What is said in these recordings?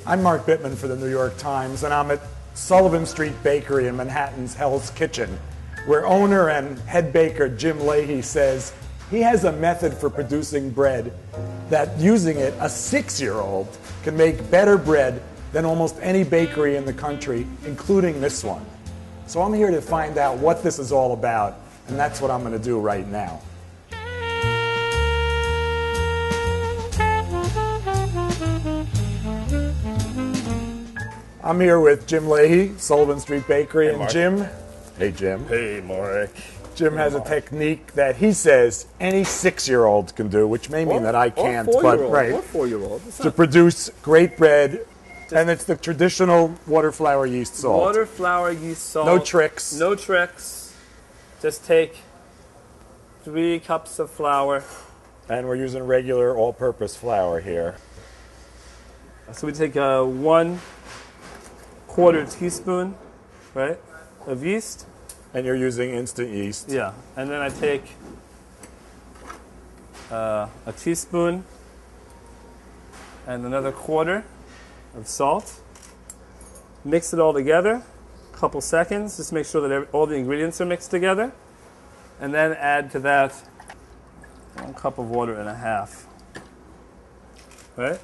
I'm Mark Bittman for the New York Times, and I'm at Sullivan Street Bakery in Manhattan's Hell's Kitchen, where owner and head baker Jim Leahy says he has a method for producing bread that, using it, a 6-year-old can make better bread than almost any bakery in the country, including this one. So I'm here to find out what this is all about, and that's what I'm going to do right now. I'm here with Jim Leahy, Sullivan Street Bakery, and Jim. Hey, Jim. Hey, Mark. Jim has a technique that he says any 6-year-old can do, which may mean that I can't, but right, or 4-year-old. to produce great bread, and it's the traditional water, flour, yeast, salt. Water, flour, yeast, salt. No tricks. No tricks. Just take 3 cups of flour. And we're using regular all-purpose flour here. So we take 1/4 teaspoon, right, of yeast. And you're using instant yeast. Yeah, and then I take a teaspoon and another 1/4 of salt. Mix it all together, a couple seconds, just make sure that all the ingredients are mixed together. And then add to that 1 cup of water and a half. Right?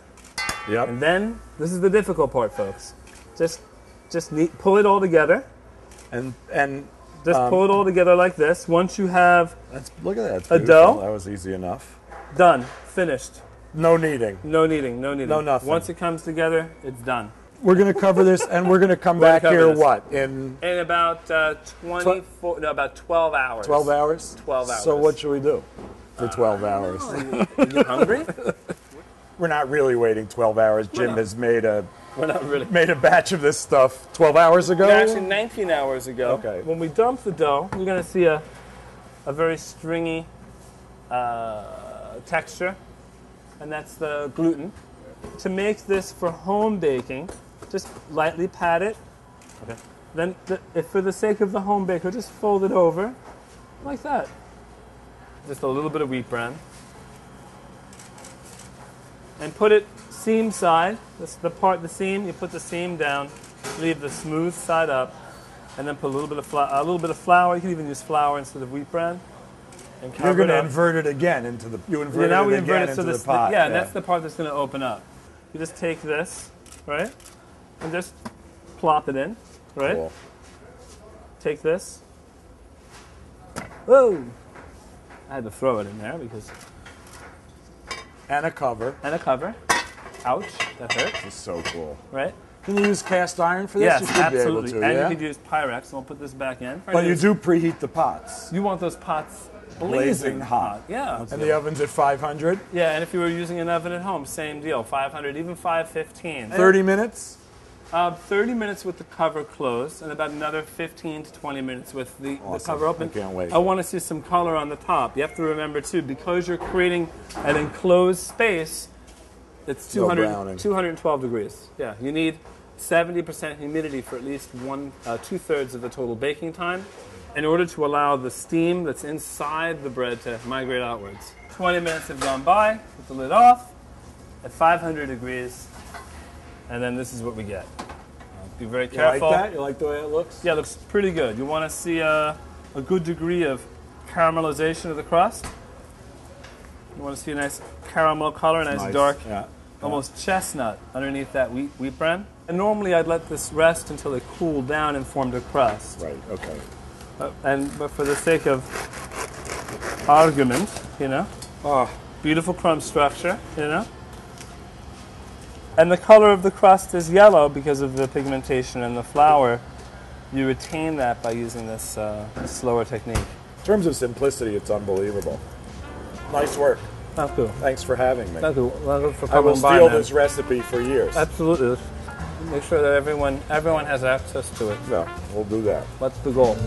Yep. And then, this is the difficult part, folks. Just pull it all together. And Just pull it all together like this. Once you have look at that. a dough, that was easy enough. done, finished. No kneading. No kneading, no kneading. No nothing. Once it comes together, it's done. We're going to cover this, and we're going to come back here. this. What in In about 12 hours. 12 hours? 12 hours. So what should we do for 12 hours? Are you hungry? We're not really waiting 12 hours. Jim has made a We're not really. made a batch of this stuff 12 hours ago. No, actually, 19 hours ago. Okay. When we dump the dough, you're going to see a very stringy texture, and that's the gluten. To make this for home baking, just lightly pat it. Okay. Then, if for the sake of the home baker, just fold it over like that. Just a little bit of wheat bran. And put it seam side. This is the seam. You put the seam down, leave the smooth side up, and then put a little bit of flour. You can even use flour instead of wheat bran. And You're going to invert it again into the. You invert now it we again invert it into so the pot. Yeah, and that's the part that's going to open up. You just take this, right, and just plop it in, right. Cool. Take this. Whoa! I had to throw it in there because. And a cover. And a cover. Ouch, that hurt. This is so cool. Right? Can you use cast iron for this? Yes, you should absolutely. Be able to, and yeah? you could use Pyrex, and we'll put this back in. But you do preheat the pots. You want those pots Blazing hot. Yeah. And the oven's at 500? Yeah, and if you were using an oven at home, same deal. 500, even 515. 30 minutes? 30 minutes with the cover closed, and about another 15 to 20 minutes with the cover open. I can't wait. I want to see some color on the top. You have to remember, too, because you're creating an enclosed space, it's 212 degrees. Yeah, you need 70% humidity for at least 2/3 of the total baking time in order to allow the steam that's inside the bread to migrate outwards. 20 minutes have gone by, put the lid off at 500 degrees, and then this is what we get. Be very careful. You like that? You like the way it looks? Yeah, it looks pretty good. You want to see a good degree of caramelization of the crust. You want to see a nice caramel color, nice dark, almost chestnut underneath that wheat bran. And normally I'd let this rest until it cooled down and formed a crust. Right, okay. But for the sake of argument, beautiful crumb structure, and the color of the crust is yellow because of the pigmentation in the flour. You retain that by using this slower technique. In terms of simplicity, it's unbelievable. Nice work. Thank you. Thanks for having me. Thank you. I will steal this recipe for years. Absolutely. Make sure that everyone has access to it. Yeah, we'll do that. That's the goal.